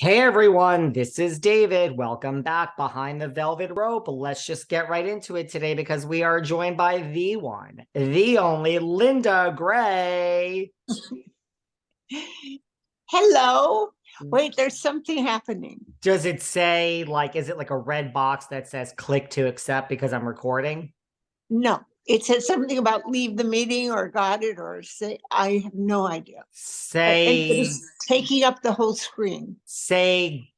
Hey everyone, this is David. Welcome back behind the velvet rope. Let's just get right into it today because we are joined by the one, the only Linda Gray. Hello. Wait, there's something happening. Does it say is it like a red box that says click to accept because I'm recording? No, it says something about leave the meeting or got it or say, I have no idea. And Say, it's taking up the whole screen.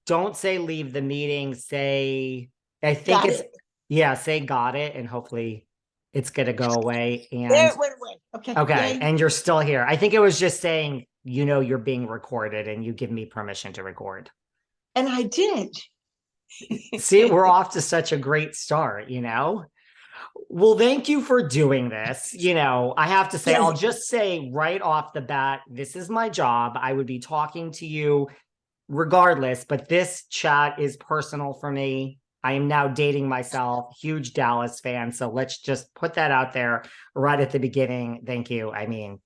don't say leave the meeting. Say, I think Got it's, it. yeah, say got it and hopefully it's going to go away. There And it went away. Okay. okay, Yay. and you're still here. I think it was just saying, you're being recorded and you give me permission to record. And I did. See, we're off to such a great start. Well, thank you for doing this. I have to say, I'll Yes. just say right off the bat, this is my job. I would be talking to you regardless, but this chat is personal for me. I am now dating myself, huge Dallas fan. So let's just put that out there right at the beginning. Thank you. I mean,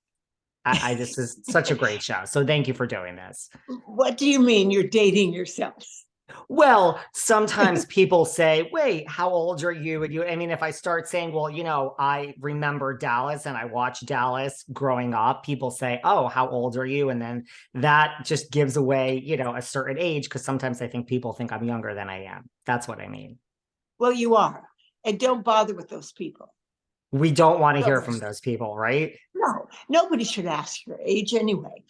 I this is such a great show. So thank you for doing this. What do you mean you're dating yourself? Well, sometimes people say, wait, how old are you? And I mean, if I start saying, well, I remember Dallas and I watched Dallas growing up, people say, oh, how old are you? And then that just gives away, a certain age because sometimes I think people think I'm younger than I am. That's what I mean. Well, you are. And don't bother with those people. We don't want to hear No, from those people, right? no, nobody should ask your age anyway.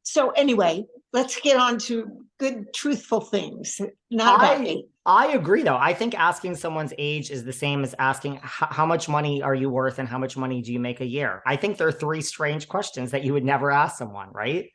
So anyway, let's get on to good, truthful things, not about I age. I agree though. I think asking someone's age is the same as asking how much money are you worth and how much money do you make a year. I think they're three strange questions that you would never ask someone, right?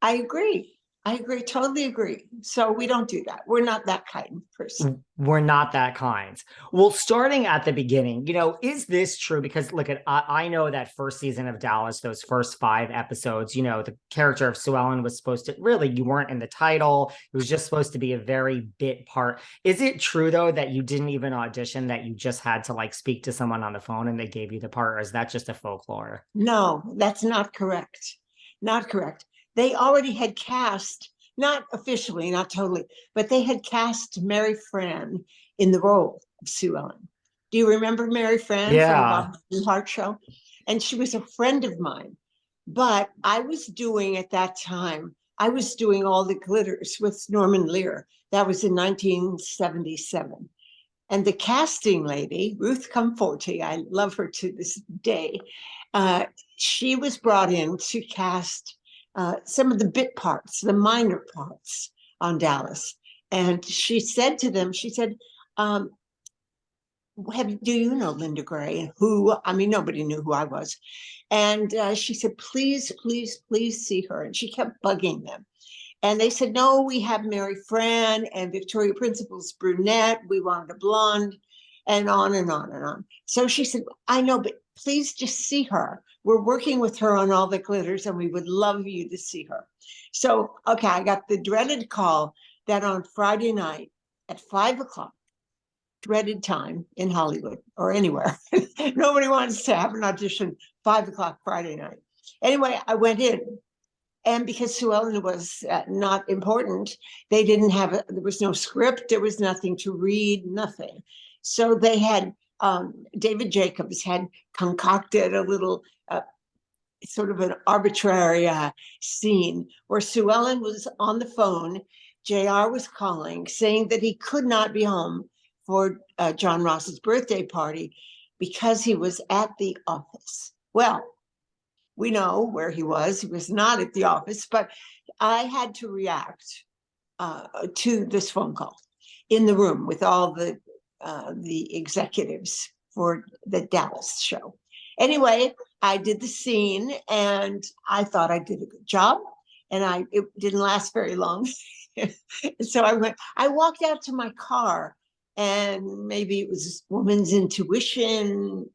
I agree. I agree. Totally agree. So we don't do that. We're not that kind of person. We're not that kind. Well, starting at the beginning, is this true? Because look at, I know that first season of Dallas, those first 5 episodes, the character of Sue Ellen was supposed to really, you weren't in the title. It was just supposed to be a very bit part. Is it true though that you didn't even audition, that you just had to like speak to someone on the phone and they gave you the part? Or is that just a folklore? No, that's not correct. Not correct. They already had cast, not officially, not totally, but they had cast Mary Fran in the role of Sue Ellen. Do you remember Mary Fran from the Yeah. Bob Newhart show? And she was a friend of mine. But I was doing at that time, I was doing all the glitters with Norman Lear. That was in 1977. And the casting lady, Ruth Comforti, I love her to this day, uh, she was brought in to cast some of the bit parts, the minor parts on Dallas. And she said to them, she said, um, do you know Linda Gray? Who, I mean, nobody knew who I was. And she said, please, please, please see her. And she kept bugging them. And they said, no, we have Mary Fran and Victoria Principal's brunette. We wanted a blonde, and on and on and on. So she said, I know, but please just see her. We're working with her on all the glitters and we would love you to see her. So, okay, I got the dreaded call that on Friday night at 5 o'clock, dreaded time in Hollywood or anywhere. Nobody wants to have an audition 5 o'clock Friday night. Anyway, I went in. And because Sue Ellen was not important, they didn't have, there was no script, there was nothing to read, nothing. So they had, David Jacobs had concocted a little sort of an arbitrary scene where Sue Ellen was on the phone. JR was calling, saying that he could not be home for John Ross's birthday party because he was at the office. Well, we know where he was. He was not at the office, but I had to react to this phone call in the room with all the executives for the Dallas show. Anyway, I did the scene and I thought I did a good job, and it didn't last very long. So I walked out to my car, and maybe it was this woman's intuition.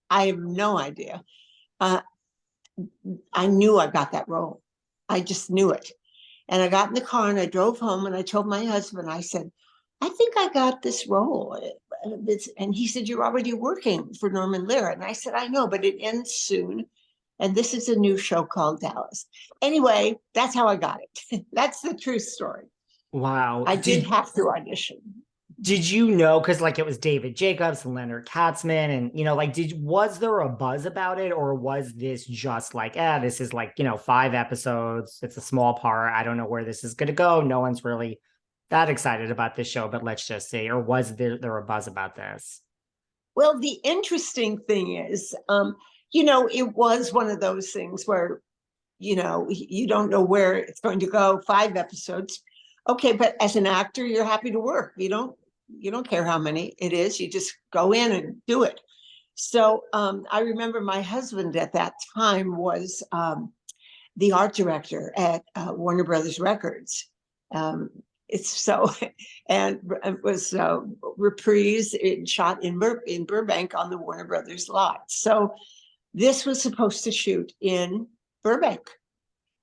I have no idea. Uh, I knew I got that role. I just knew it. And I got in the car and I drove home and I told my husband, I said, I think I got this role. And he said, you're already working for Norman Lear. And I said, I know, but it ends soon. And this is a new show called Dallas. Anyway, that's how I got it. That's the true story. Wow. I did have to audition. Did you know, because like it was David Jacobs and Leonard Katzman, and like was there a buzz about it, or was this just like, this is like, 5 episodes, it's a small part, I don't know where this is gonna go, no one's really that excited about this show, but let's just see, or was there a buzz about this? Well, the interesting thing is, it was one of those things where, you don't know where it's going to go, 5 episodes. Okay, but as an actor, you're happy to work. You don't care how many it is. You just go in and do it. So I remember my husband at that time was the art director at Warner Brothers Records. It's so, and it was reprise. It shot in Burbank on the Warner Brothers lot. So this was supposed to shoot in Burbank.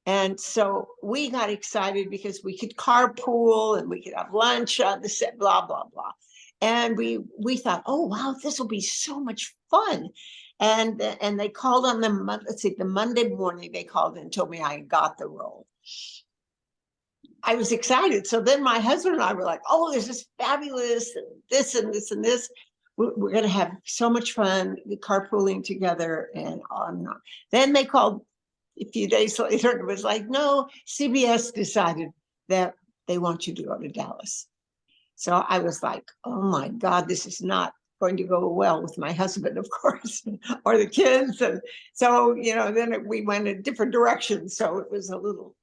And so we got excited because we could carpool and we could have lunch on the set, blah, blah, blah. And we thought, oh, wow, this will be so much fun. And they called on the Monday morning, they called and told me I got the role. I was excited. So then my husband and I were like, oh, this is fabulous. And this and this and this. We're going to have so much fun carpooling together and on and on. Then they called a few days later, it was like, no, CBS decided that they want you to go to Dallas. So I was like, oh my God, this is not going to go well with my husband, of course, or the kids. And so, then we went in different directions. So it was a little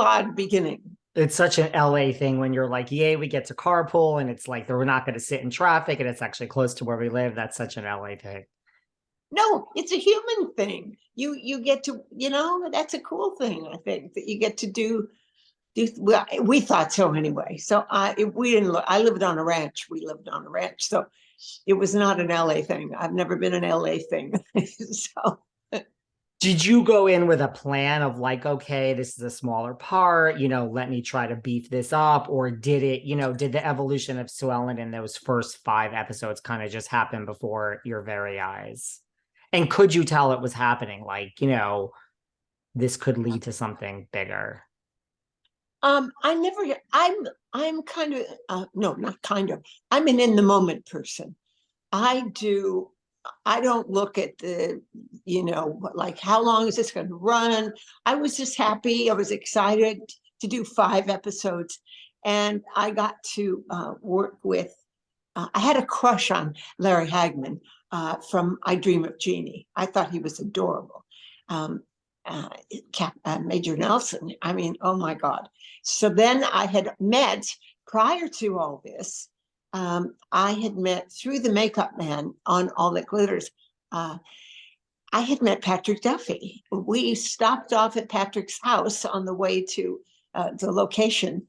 odd beginning. It's such an LA thing when you're like, yay, we get to carpool, and it's like, we're not going to sit in traffic, and it's actually close to where we live. That's such an LA thing. No, it's a human thing. You get to, that's a cool thing, I think, that you get to do. Well, we thought so anyway. So I lived on a ranch. We lived on a ranch. So it was not an LA thing. I've never been an LA thing. So did you go in with a plan of like, okay, this is a smaller part, let me try to beef this up? Or did it, did the evolution of Sue Ellen in those first 5 episodes kind of just happen before your very eyes? And could you tell it was happening? Like, this could lead to something bigger. I'm kind of, no, not kind of, I'm an in the moment person. I don't look at the, like, how long is this going to run? I was just happy. I was excited to do 5 episodes. And I got to work with, I had a crush on Larry Hagman from I Dream of Jeannie. I thought he was adorable. Major Nelson. I mean, oh my God. So then I had met, prior to all this, I had met through the makeup man on All That Glitters. I had met Patrick Duffy. We stopped off at Patrick's house on the way to the location,